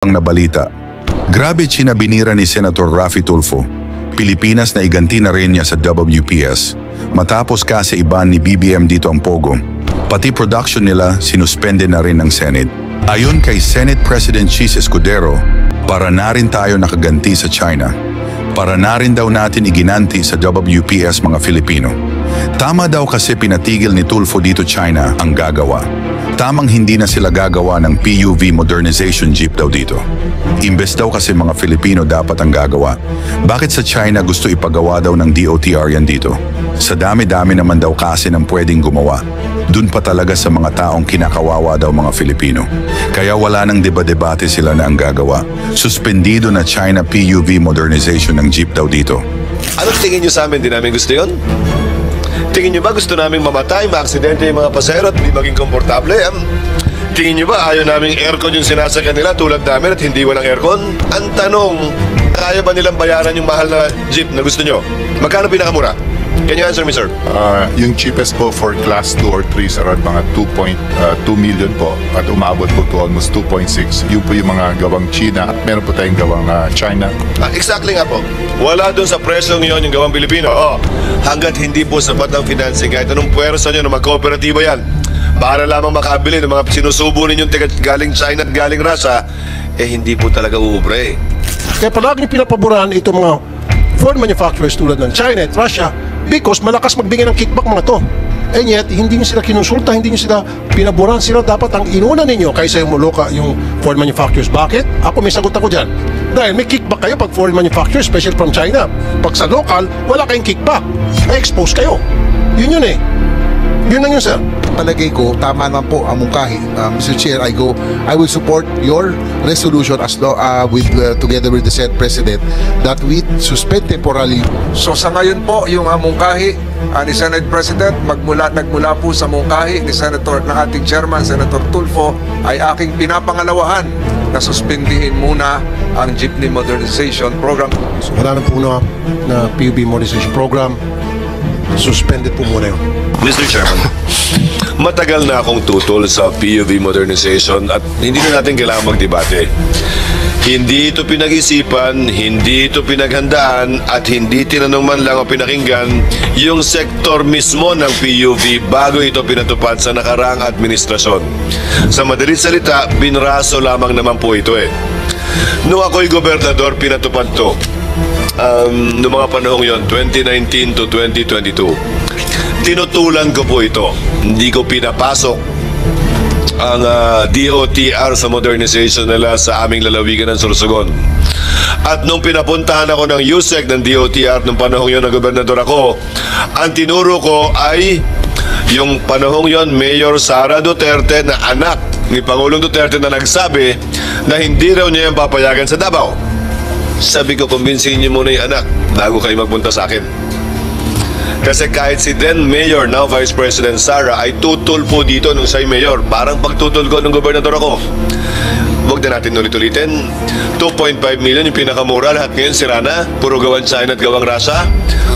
Ang nabalita. Grabe binira ni Senator Raffy Tulfo. Pilipinas na iganti na rin niya sa WPS. Matapos kasi iban ni BBM dito ang pogo. Pati production nila sinuspende na rin ng Senate. Ayon kay Senate President Chis Escudero, para na rin tayo nakaganti sa China. Para na rin daw natin iginanti sa WPS mga Filipino. Tama daw kasi pinatigil ni Tulfo dito China ang gagawa. Tamang hindi na sila gagawa ng PUV modernization jeep daw dito. Imbes daw kasi mga Filipino dapat ang gagawa. Bakit sa China gusto ipagawa daw ng DOTR yan dito? Sa dami-dami naman daw kasi ng pwedeng gumawa. Dun pa talaga sa mga taong kinakawawa daw mga Filipino. Kaya wala nang deba-debate sila na ang gagawa. Suspendido na China PUV modernization ng jeep daw dito. Anong tingin nyo sa amin? Di namin gusto yun? Tingin nyo ba gusto naming mamatay, maaksidente yung mga pasahero at hindi maging komportable? Tingin nyo ba ayaw naming aircon yung sinasakyan nila tulad namin at hindi walang aircon? Ang tanong, kaya ba nilang bayaran yung mahal na jeep na gusto nyo? Magkano pinakamura? Can you answer me, sir? Yung cheapest po for class 2 or 3 is around mga 2.2 million po at umabot po to almost 2.6. Yun po yung mga gawang China at meron po tayong gawang China. Exactly nga po. Wala dun sa presyong yun yung gawang Pilipino. Hanggat hindi po sapat ang financing, kahit anong puwersa nyo na mag-kooperatiba yan, para lamang makabili ng mga sinusubo ninyong galing China at galing Russia, hindi po talaga uubre. Kaya palagi pinapaboran itong mga foreign manufacturers tulad ng China at Russia because malakas magbigay ng kickback mga to. And yet, hindi nyo sila kinonsulta, hindi nyo sila pinaboran. Sila dapat ang inuna ninyo kaysa yung yung foreign manufacturers. Bakit? Ako may sagot ako dyan. Dahil may kickback kayo pag foreign manufacturers, especially from China. Pag sa local, wala kayong kickback. Na-expose kayo. Yun eh. Yun lang yun, sir. Palagay ko, tama naman po ang mungkahi. Mr. Chair, I will support your resolution together with the Senate President that we suspend temporarily. So sa ngayon po, yung mungkahi ni Senate President, nagmula po sa mungkahi ni ng ating Chairman, Senator Tulfo, ay aking pinapangalawahan na suspindihin muna ang Jeepney Modernization Program. So, wala na po na PUB Modernization Program. Suspended po muna yun. Mr. Chairman, matagal na akong tutol sa PUV modernization at hindi na natin kailangan magdebate. Hindi ito pinag-isipan, hindi ito pinaghandaan at hindi tinanong man lang o pinakinggan yung sektor mismo ng PUV bago ito pinatupad sa nakaraang administrasyon. Sa madalit salita, binraso lamang naman po ito Nung ako'y gobernador, pinatupad to. Noong mga panahong yon, 2019 to 2022. Tinutulan ko po ito. Hindi ko pinapasok ang DOTR sa modernization nila sa aming lalawigan ng Sorsogon. At nung pinapuntahan ako ng USEC ng DOTR nung panahong yon na gobernador ako, ang tinuro ko ay yung panahong yon Mayor Sara Duterte na anak ni Pangulong Duterte na nagsabi na hindi raw niya yung papayagan sa Davao. Sabi ko, kumbinsihin niyo muna yung anak bago kayo magpunta sa akin. Kasi kahit si then Mayor, now Vice President Sara, ay tutol po dito nung siya'y Mayor. Parang pagtutol ko nung gobernador ako. Huwag na natin ulit-ulitin. 2.5 million yung pinakamura. Lahat ngayon sira na. Puro gawang China at gawang Russia.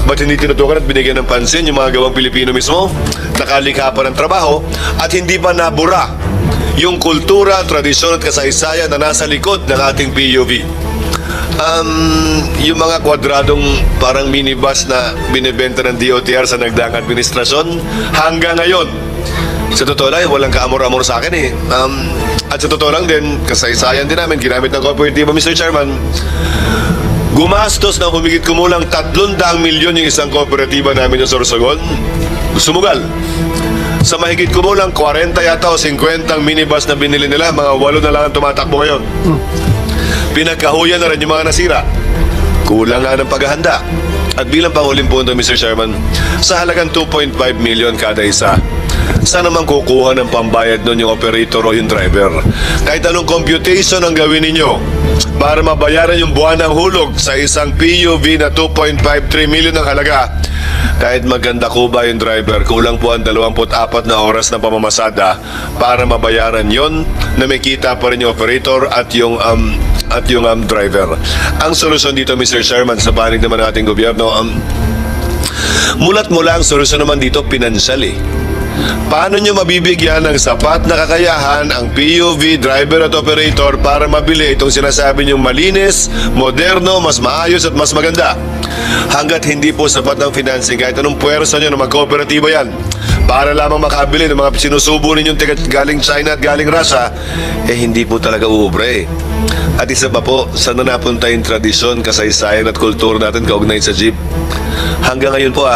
Ba't hindi tinutukan at binigyan ng pansin yung mga gawang Pilipino mismo? Nakalikha pa ng trabaho at hindi pa nabura yung kultura, tradisyon at kasaysayan na nasa likod ng ating PUV. Yung mga kwadradong parang minibus na binibenta ng DOTR sa nagdaang administrasyon, hanggang ngayon, sa totoo lang, walang kaamor-amor sa akin At sa totoo lang din, kasaysayan din namin, ginamit ng kooperatiba, Mr. Chairman, gumastos ng humigit kumulang 300 milyon yung isang kooperatiba namin yung Sorsogon. Sumugal. Sa mahigit kumulang 40 yata o 50 minibus na binili nila, mga 8 na lang ang tumatakbo ngayon. Pinagkahuyan na rin yung mga nasira. Kulang nga ng paghahanda. At bilang panghuling punto, Mr. Chairman, sa halagang 2.5 million kada isa, saan naman kukuha ng pambayad nun yung operator o yung driver? Kahit anong computation ang gawin ninyo para mabayaran yung buwan ng hulog sa isang PUV na 2.53 million ang halaga, kahit maganda ko ba yung driver, kulang po ang 24 na oras na pamamasada para mabayaran yon na may kita pa rin yung operator at yung driver. Ang solusyon dito, Mr. Chairman, sa panig naman ng ating gobyerno, mulat mula ang solusyon naman dito, pinansyal Paano nyo mabibigyan ng sapat na kakayahan ang PUV, driver at operator para mabili itong sinasabi nyong malinis, moderno, mas maayos at mas maganda? Hanggat hindi po sapat ang financing, kahit anong puwersa nyo na magkooperatiba yan, para lamang makabili ng mga sinusubo ninyong galing China at galing Russia, hindi po talaga uubre. At isa pa po, saan na napunta yung tradisyon, kasaysayan at kultura natin kaugnay sa jeep? Hanggang ngayon po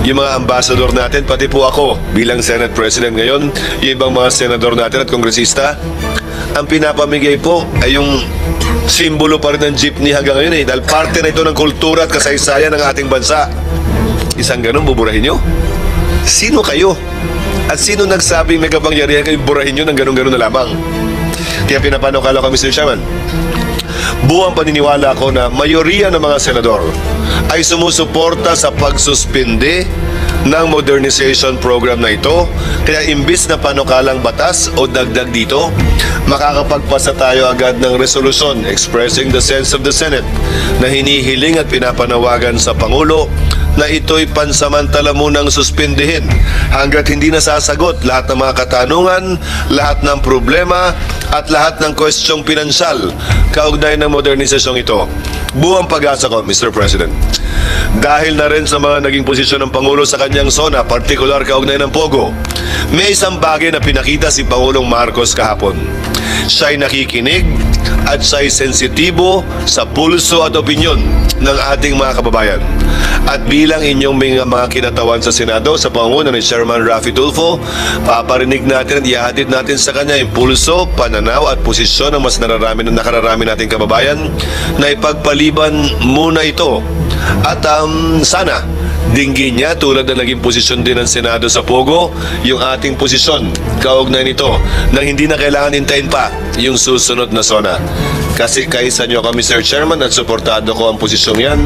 yung mga ambassador natin, pati po ako bilang Senate President ngayon, yung ibang mga senador natin at kongresista, ang pinapamigay po ay yung simbolo pa rin ng jeepney hanggang ngayon dahil parte na ito ng kultura at kasaysayan ng ating bansa. Isang ganun, buburahin nyo? Sino kayo? At sino nagsabing may kapangyarihan kayo burahin nyo ng ganun-ganun na lamang? Kaya pinapanukala ko, Mr. Chairman, buwang paniniwala ko na mayoriya ng mga senador ay sumusuporta sa pagsuspindi ng modernization program na ito. Kaya imbis na panukalang batas o dagdag dito, makakapagpasa tayo agad ng resolusyon expressing the sense of the Senate na hinihiling at pinapanawagan sa Pangulo na ito'y pansamantala munang suspindihin hanggat hindi nasasagot lahat ng mga katanungan, lahat ng problema at lahat ng kwestyong pinansyal kaugnay ng modernisasyong ito. Buwang pag-asa ko, Mr. President. Dahil na rin sa mga naging posisyon ng Pangulo sa kanyang zona, partikular kaugnay ng Pogo, may isang bagay na pinakita si Pangulong Marcos kahapon. Siya'y nakikinig at siya'y sensitibo sa pulso at opinyon ng ating mga kababayan. At bilang inyong mga kinatawan sa Senado sa pangunguna ni Chairman Raffy Tulfo, paparinig natin at ihahatid natin sa kanya yung pulso, pananaw at posisyon ng mas nakararami nating kababayan na ipagpaliban muna ito. At sana dinggin niya tulad na naging posisyon din ng Senado sa Pogo yung ating posisyon kaugnay nito nang hindi na kailangan hintayin pa yung susunod na zona. Kasi kaisa nyo kami, Mr. Chairman, at suportado ko ang posisyong yan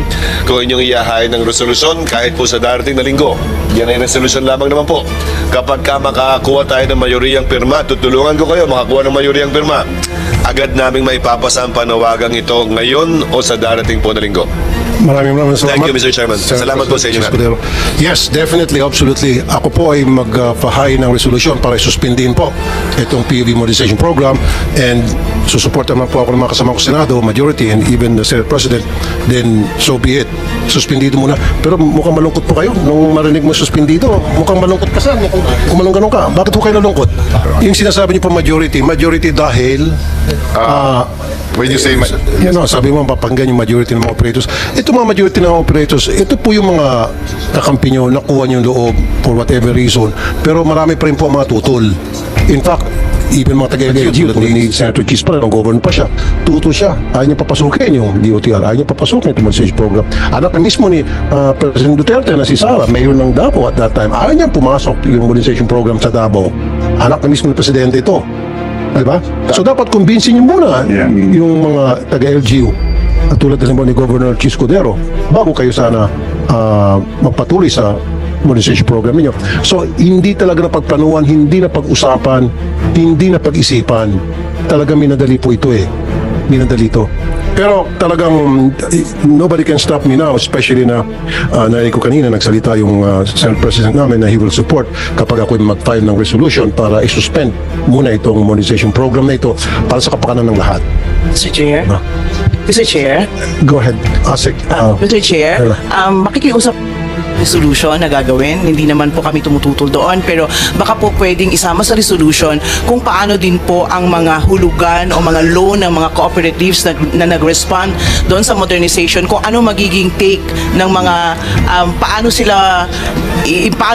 kung inyong iyahain ng resolusyon kahit po sa darating na linggo. Yan ay resolusyon lamang naman po. Kapag makakuha tayo ng mayoriyang pirma, tutulungan ko kayo makakuha ng mayoriyang pirma. Agad naming maipapasa ang panawagang ito ngayon o sa darating po na linggo. Maraming salamat. Thank you, Mr. Chairman. Salamat po sa inyo. Yes, definitely, absolutely. Ako po ay mag-fahay ng resolusyon para suspindihin po itong PUV modernization program and susupport naman po ako ng mga kasama ko Senado, majority, and even the Senate President. Then, so be it. Suspindido muna. Pero mukhang malungkot po kayo nung marinig mo suspindido. Mukhang malungkot ka saan? Kung malungkot ka, bakit po kayo nalungkot? Yung sinasabi niyo po majority dahil when you say sabi mo papanggan yung majority ng mga operators. Ito mga majority ng mga operators, ito po yung mga kakampi nyo, nakuha nyo yung loob for whatever reason. Pero marami pa rin po mga tutol. In fact, even mga taga-LGU, tulad ni Senator Chis pa rin, ang governor pa siya, tutol siya. Ayaw niya papasukin yung DOTR, ayaw niya papasukin itong modernization program. Anak na mismo ni President Duterte na si Sara, mayor ng Davao at that time, ayaw niya pumasok yung modernization program sa Davao. Anak na mismo ni Presidente ito. Diba? So dapat kumbinsin niyo muna yung mga taga-LGU at tulad na ni Governor Chis Cudero bago kayo sana magpatuloy sa modernization program niyo. So hindi talaga napagplanuhan, hindi na pag-usapan, hindi na pag-isipan. Talagang minadali po ito minadali ito. Pero talagang nobody can stop me now, especially na narinig ko kanina nagsalita yung Senate President namin na he will support kapag ako mag-file ng resolution para i-suspend muna itong modernization program na ito para sa kapakanan ng lahat. Mr. Chair? Mr. Chair? Go ahead, Asik. Mr. Chair, makikiusap resolution na gagawin. Hindi naman po kami tumututol doon, pero baka po pwedeng isama sa resolution kung paano din po ang mga hulugan o mga loan ng mga cooperatives na nag-respond doon sa modernization, kung ano magiging take ng mga paano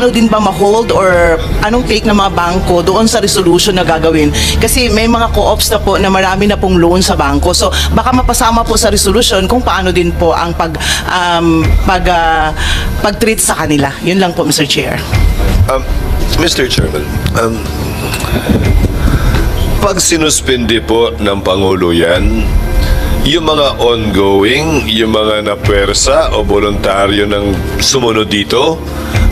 din ba ma-hold or anong take ng mga bangko doon sa resolution na gagawin. Kasi may mga co-ops na po na marami na pong loan sa bangko. So baka mapasama po sa resolution kung paano din po ang pag-treat sa kanila. Yun lang po, Mr. Chair. Mr. Chairman, pag sinuspindi po ng Pangulo yan, yung mga ongoing, yung mga napwersa o voluntaryo ng sumunod dito,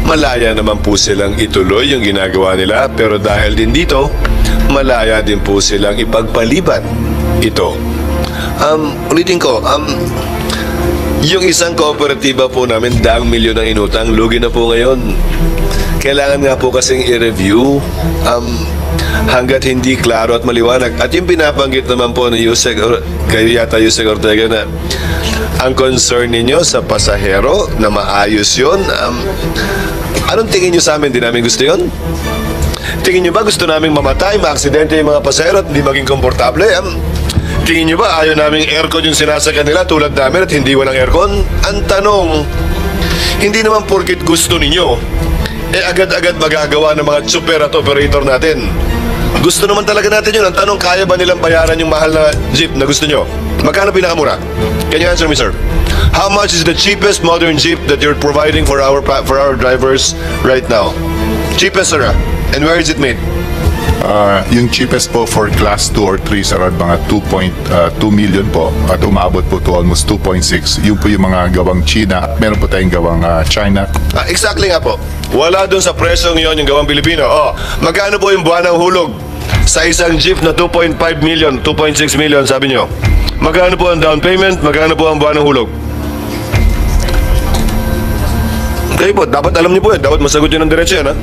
malaya naman po silang ituloy yung ginagawa nila, pero dahil din dito, malaya din po silang ipagpaliban ito. Ulitin ko, Yung isang kooperatiba po namin, 10 milyon ang inutang, lugi na po ngayon. Kailangan nga po kasing i-review hanggat hindi klaro at maliwanag. At yung pinapanggit naman po ni Yusek, kayo yata Yusek Ortega, na ang concern ninyo sa pasahero na maayos yun, anong tingin nyo sa amin? Di namin gusto yun? Tingin nyo ba gusto namin mamatay, maaksidente yung mga pasahero at hindi maging komportable? Tingin nyo ba ayaw naming aircon yung sinasakyan nila tulad namin at hindi walang aircon? Ang tanong, hindi naman porkit gusto ninyo, agad-agad magagawa ng mga super at operator natin. Gusto naman talaga natin yun. Ang tanong, kaya ba nilang bayaran yung mahal na jeep na gusto nyo? Magkano pinakamura? Can you answer me, sir? How much is the cheapest modern jeep that you're providing for our drivers right now? Cheapest, sir. And where is it made? Yung cheapest po for class 2 or 3 is around mga 2.2 million po at umabot po to almost 2.6. Yun po yung mga gawang China at meron po tayong gawang China. Exactly nga po. Wala dun sa presyong yon yung gawang Pilipino. Magkano po yung buwan ng hulog sa isang jeep na 2.5 million, 2.6 million, sabi nyo? Magkano po ang down payment? Magkano po ang buwan ng hulog? Okay po, dapat alam niyo po yan. Dapat masagot yun ng diretso yan, ha?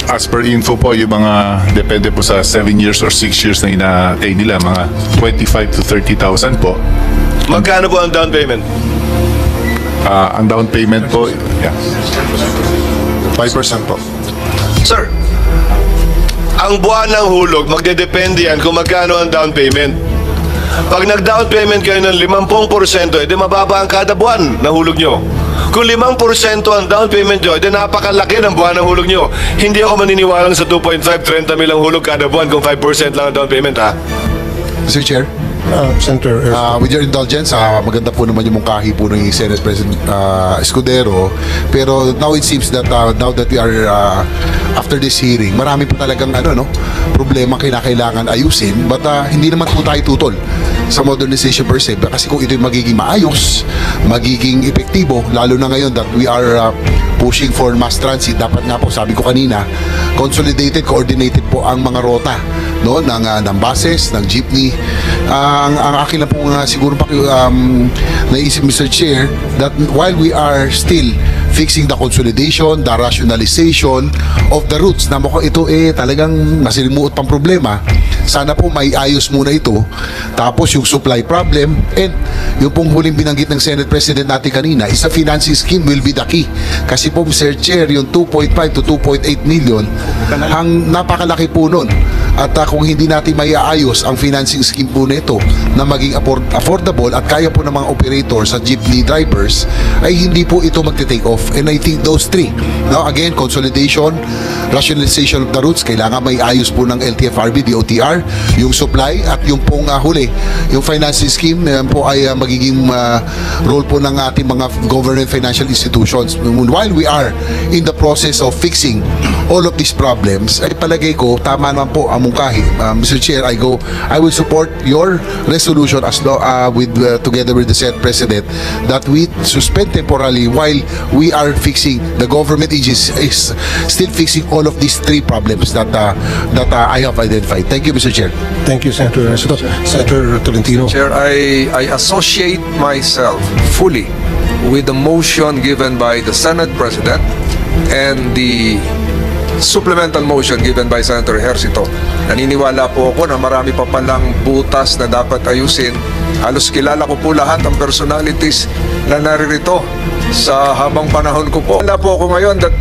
As per info po, yung mga depende po sa 7 years or 6 years na ina-attain nila, mga 25 to 30,000 po. Magkano po ang down payment? Ang down payment po, 5% po. Sir, ang buwan ng hulog, magdedepende yan kung magkano ang down payment. Pag nag-down payment kayo ng 50%, edi mababa ang kada buwan na hulog nyo. Kung 5% ang down payment nyo, edi napakalaki ng buwan ng hulog nyo. Hindi ako maniniwalang sa 2.5, 30 mil ang hulog kada buwan kung 5% lang ang down payment, ha? Mr. Chair, Senator with your indulgence, maganda po naman yung mungkahi po ng Senate President Escudero. Pero now it seems that now that we are after this hearing, marami po talagang problema kinakailangan ayusin. But hindi naman po tayo tutol sa modernization per se. Kasi kung ito'y magiging maayos, magiging epektibo, lalo na ngayon that we are pushing for mass transit, dapat nga po, sabi ko kanina, consolidated, coordinated po ang mga rota ng buses, ng jeepney. Ang akin lang po siguro naisip, Mr. Chair, that while we are still fixing the consolidation, the rationalization of the routes, na mukhang ito talagang masilimuot pang problema, sana po may ayos muna ito. Tapos yung supply problem, and yung pong huling binanggit ng Senate President natin kanina, is a financing scheme will be the key. Kasi po, Mr. Chair, yung 2.5 to 2.8 million, ang napakalaki po nun. At kung hindi natin may aayos ang financing scheme po nito na maging affordable at kaya po ng mga operators sa jeepney drivers, ay hindi po ito magte-take off. And I think those three, again, consolidation, rationalization of the routes, kailangan may ayos po ng LTFRB, DOTR, yung supply, at yung pong huli, yung financing scheme, po ay magiging role po ng ating mga government financial institutions. While we are in the process of fixing all of these problems, ay palagay ko, tama naman po ang mungkahi. Mr. Chair, I will support your resolution together with the Senate President that we suspend temporarily while we are fixing, the government is still fixing all of these three problems that I have identified. Thank you, Mr. Chair. Thank you, Senator Senator Tolentino. Chair, I associate myself fully with the motion given by the Senate President and the supplemental motion given by Senator Ejercito. Naniniwala po ako na marami pa palang butas na dapat ayusin. Halos kilala ko po lahat ang personalities na naririto sa habang panahon ko po. Wala po ako ngayon that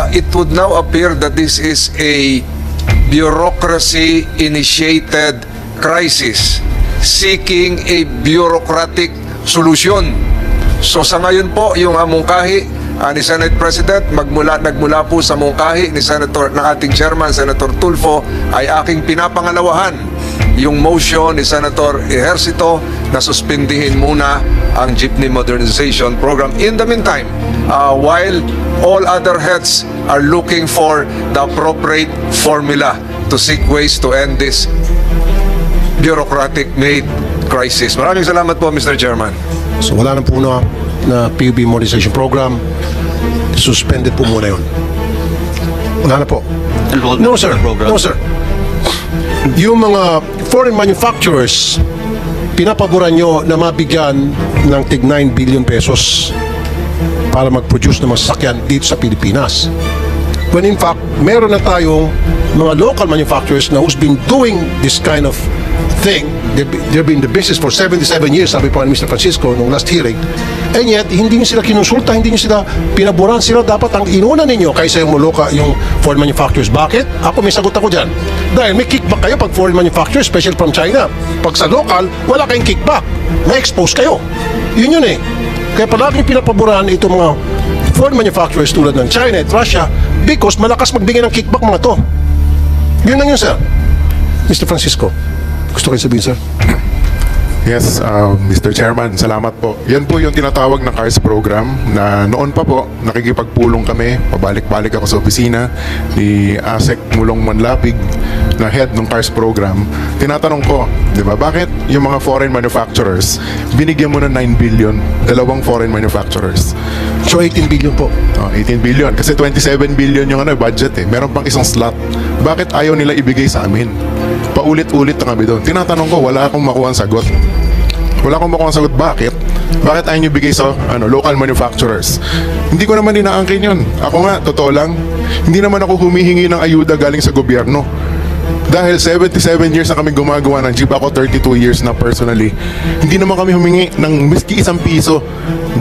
it would now appear that this is a bureaucracy-initiated crisis seeking a bureaucratic solution. So sa ngayon po, yung mungkahi ni Senate President, nagmula po sa mungkahi ng ating chairman, Senator Tulfo, ay aking pinapangalawahan yung motion ni Senator Ejercito na suspindihin muna ang jeepney modernization program. In the meantime, while all other heads are looking for the appropriate formula to seek ways to end this bureaucratic-made crisis. Maraming salamat po, Mr. Chairman. So wala na po na PUB modernization program. Suspended po muna yun. Wala na po. No sir, no sir. Yung mga foreign manufacturers pinapaboran nyo na mabigyan ng tig 9 billion pesos para mag-produce ng mga sasakyan dito sa Pilipinas. When in fact, meron na tayong mga local manufacturers na who's been doing this kind of thing. They've been in the business for 77 years, sabi po ni Mr. Francisco nung last hearing. And yet, hindi nyo sila kinonsulta, hindi nyo sila pinaboran. Sila dapat ang inuna ninyo kaysa yung yung foreign manufacturers. Bakit? Ako may sagot ako dyan. Dahil may kickback kayo pag foreign manufacturers, special from China. Pag sa local, wala kayong kickback. Na-expose kayo. Yun yun eh. Kaya palaging pinapaboran itong mga foreign manufacturers tulad ng China at Russia because malakas magbigay ng kickback mga to. Yun lang yun, sir. Mr. Francisco, gusto kayo sabihin, sir? Yes, Mr. Chairman, salamat po. Yan po yung tinatawag na CARS program na noon pa po, nakikipagpulong kami, pabalik-balik ako sa opisina ni ASEC Mulong Manlapig na head ng CARS program. Tinatanong ko, di ba, bakit yung mga foreign manufacturers, binigyan mo ng 9 billion, dalawang foreign manufacturers? So 18 billion po. 18 billion, kasi 27 billion yung budget eh. Meron pang isang slot. Bakit ayaw nila ibigay sa amin? Paulit-ulit na kami doon. Tinatanong ko, wala akong makuha ang sagot. Wala akong makuha ang sagot. Bakit? Bakit ayaw nyo bigay sa local manufacturers? Hindi ko naman inaangkin yun. Ako nga, totoo lang, hindi naman ako humihingi ng ayuda galing sa gobyerno. Dahil 77 years na kami gumagawa ng jeep, ako 32 years na personally. Hindi naman kami humingi ng miski isang piso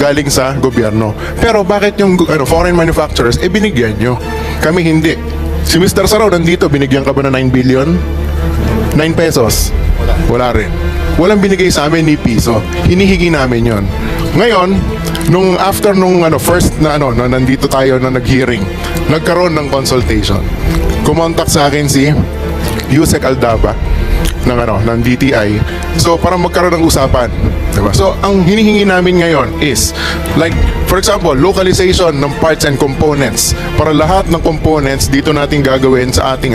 galing sa gobyerno. Pero bakit yung foreign manufacturers, binigyan nyo? Kami hindi. Si Mr. Saraw nandito, binigyan ka ba ng 9 billion? 9 pesos? Wala rin. Walang binigay sa amin ni piso. Hinihingi namin yon. Ngayon, after first na nandito tayo na nag-hearing, nagkaroon ng consultation. Kumontak sa akin si Yusek Aldaba ng DTI. So, para magkaroon ng usapan. Diba? So, ang hinihingi namin ngayon is, like, for example, localization ng parts and components. Para lahat ng components dito natin gagawin sa ating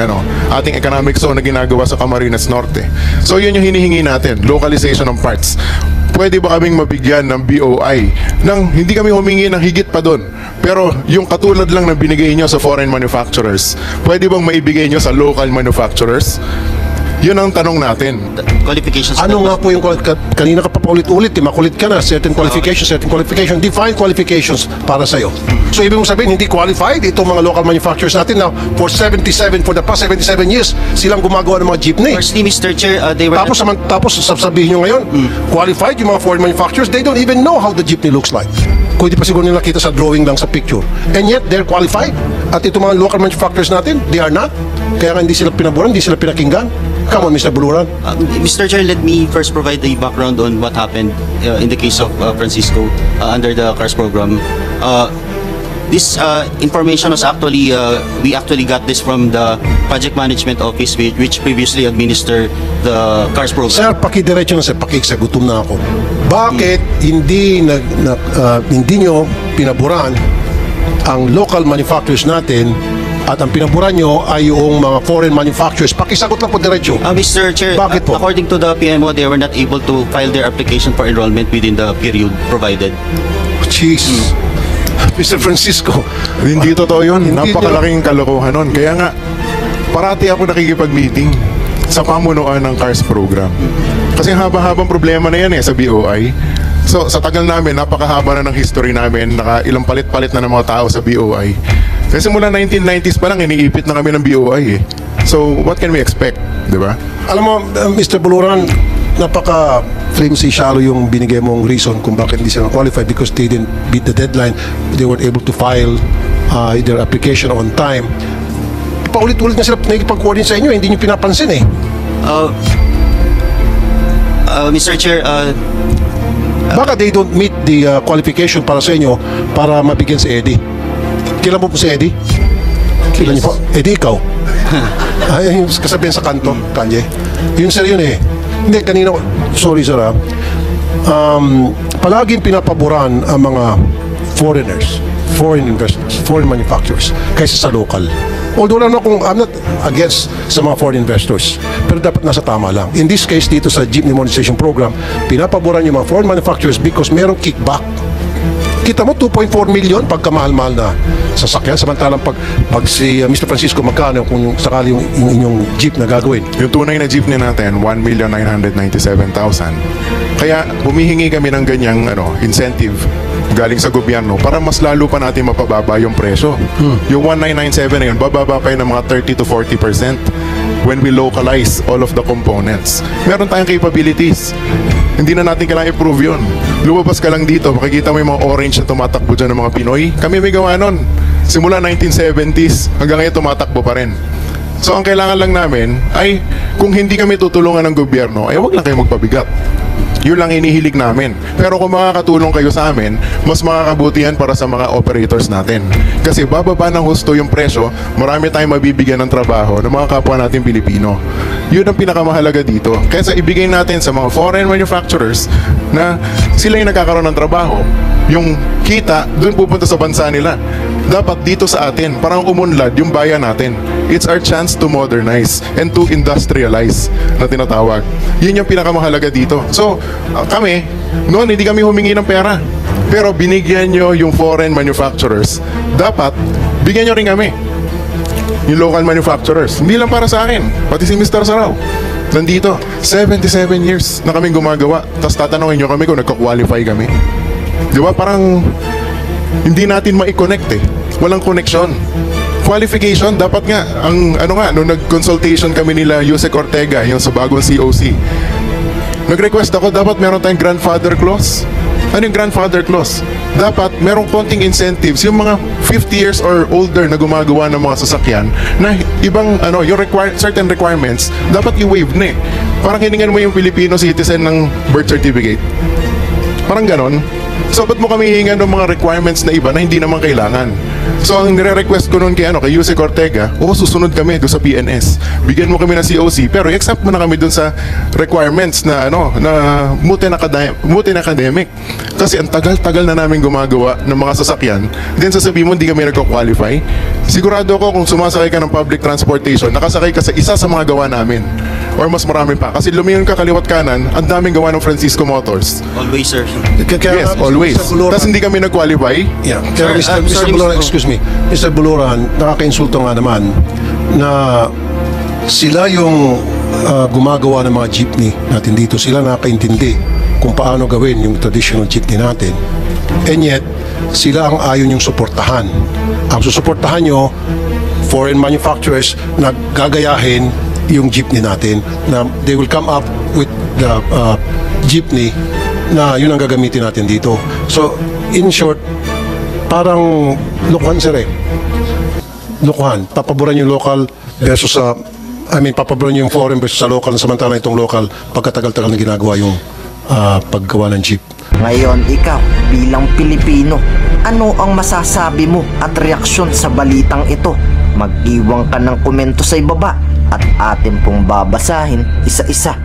economic zone na ginagawa sa Camarines Norte. So, yun yung hinihingi natin, localization ng parts. Pwede ba kaming mabigyan ng BOI nang hindi kami humingi ng higit pa doon? Pero yung katulad lang na binigay nyo sa foreign manufacturers, pwede bang maibigay nyo sa local manufacturers? Yun ang tanong natin. Qualifications. Ano nga po yung kanina ka pa paulit-ulit, makulit ka na, certain qualifications, define qualifications para sa'yo. So ibig mong sabihin, hindi qualified itong mga local manufacturers natin na for the past 77 years, silang gumagawa ng mga jeepney. Firstly, Mr. Chair, they were... Tapos sasabihin nyo ngayon, qualified yung mga foreign manufacturers, they don't even know how the jeepney looks like. Kung di pa siguro nila kita sa drawing lang sa picture. And yet, they're qualified. At itong mga local manufacturers natin, they are not. Kaya nga hindi sila pinaboran, hindi sila pinakinggan. Come on, Mr. Buluran. Mr. Chair, let me first provide the background on what happened in the case of Francisco under the CARS program. This information was actually, we actually got this from the Project Management Office which previously administered the CARS program. Sir, pakidiretso na sir, pakiksagutom na ako. Bakit hindi nyo pinaboran ang local manufacturers natin at ang pinaboran nyo ay yung mga foreign manufacturers? Pakisagot lang po diretso. Mr. Chair, Bakit po? According to the PMO, they were not able to file their application for enrollment within the period provided. Jeez. Mr. Francisco. Hindi totoo yun. Hindi Napakalaking kalokohan nun. Kaya nga, parati ako nakikipag-meeting sa pamunuan ng CARS program. Kasi haba-habang problema na yan sa BOI. So, sa tagal namin, napakahaba na ng history namin. Ilang palit-palit na ng mga tao sa BOI. Kasi mula 1990s pa lang, iniipit na kami ng BOI So, what can we expect? Di ba? Alam mo, Mr. Buluran, napaka-flimsy, shallow yung binigay mong reason kung bakit hindi sila qualified because they didn't beat the deadline. They weren't able to file their application on time. Paulit-ulit na sila nakikipag-coordinate sa inyo, hindi nyo pinapansin eh. Mr. Chair, Baka they don't meet the qualification para sa inyo para mabigyan si Eddie. Kailan mo po si Eddie? Kailan niyo po? Eddie, ikaw? Ay, yung kasabihan sa kanto, Kanye. Yun sir, yun eh. Hindi, kanina, sorry sir palaging pinapaboran ang mga foreigners, foreign investors, foreign manufacturers, kaysa sa local. Although I'm not against sa mga foreign investors, pero dapat nasa tama lang. In this case, dito sa Jeepney Monetization Program, pinapaboran yung mga foreign manufacturers because merong kickback. Kita mo, 2.4 million pagkamahal-mahal na sasakyan. Samantalang pag si Mr. Francisco, magkano kung sakali yung inyong jeep na gagawin? Yung tunay na jeepney natin, 1,997,000. Kaya humihingi kami ng ganyang incentive galing sa gobyerno para mas lalo pa natin mapababa yung presyo. Yung 1,997 na yun, bababa pa yun ng mga 30 to 40% when we localize all of the components. Meron tayong capabilities. Hindi na natin kailangan improve yun. Lumabas ka lang dito, makikita mo yung mga orange na tumatakbo dyan ng mga Pinoy. Kami may gawa nun. Simula 1970s, hanggang ngayon tumatakbo pa rin. So ang kailangan lang namin ay kung hindi kami tutulungan ng gobyerno, ay wag lang kayo magpabigat. Yun lang inihilig namin. Pero kung makakatulong kayo sa amin, mas makakabutihan para sa mga operators natin. Kasi bababa ng husto yung presyo, marami tayong mabibigyan ng trabaho ng mga kapwa natin Pilipino. Yun ang pinakamahalaga dito. Kaysa ibigay natin sa mga foreign manufacturers na sila yung nagkakaroon ng trabaho. Yung kita, dun pupunta sa bansa nila. Dapat dito sa atin, parang umunlad yung bayan natin. It's our chance to modernize and to industrialize na tinatawag. Yun yung pinakamahalaga dito. So, kami, noon hindi kami humingi ng pera. Pero binigyan nyo yung foreign manufacturers. Dapat, bigyan nyo rin kami. Yung local manufacturers. Hindi lang para sa akin, pati si Mr. Sarao. Nandito, 77 years na kaming gumagawa. Tapos tatanungin nyo kami kung nagka-qualify kami. Di ba? Parang hindi natin ma-connect eh. Walang connection. Qualification, dapat nga, nung nag-consultation kami nila, Yusek Ortega, yung sa bagong COC, nag-request ako, dapat meron tayong grandfather clause. Ano yung grandfather clause? Dapat merong konting incentives yung mga 50 years or older na gumagawa ng mga sasakyan na ibang, yung certain requirements, dapat i-waive na eh. Parang hiningan mo yung Filipino citizen ng birth certificate. Parang ganon. So, ba't mo kami hihingan ng mga requirements na iba na hindi naman kailangan? So, ang nire-request ko noon kay Yusek Ortega, susunod kami doon sa PNS. Bigyan mo kami ng COC, pero i-accept mo na kami doon sa requirements na, na mutin academic. Kasi ang tagal-tagal na namin gumagawa ng mga sasakyan, then sasabihin mo, hindi kami nagko-qualify. Sigurado ako kung sumasakay ka ng public transportation, nakasakay ka sa isa sa mga gawa namin. Or mas marami pa. Kasi lumingon ka kaliwat kanan, ang daming gawa ng Francisco Motors. Always, sir. Yes, always. Tapos hindi kami nag-qualify. Yeah. Pero Mr. Buluran, excuse me. Mr. Buluran, nakaka-insulto nga naman na sila yung gumagawa ng mga jeepney natin dito. Sila nakakaintindi kung paano gawin yung traditional jeepney natin. And yet, sila ang ayaw niyong suportahan. Ang susuportahan nyo, foreign manufacturers na gagayahin yung jeepney natin, na they will come up with the jeepney na yun ang gagamitin natin dito. So, in short, parang lokohan sir eh. Lokohan. Papaboran yung local versus papaboran yung foreign versus sa local, samantala itong local pagkatagal-tagal na ginagawa yung paggawa ng jeep. Ngayon, ikaw bilang Pilipino, ano ang masasabi mo at reaksyon sa balitang ito? Mag-iwan ka ng komento sa ibaba at atin pong babasahin isa-isa.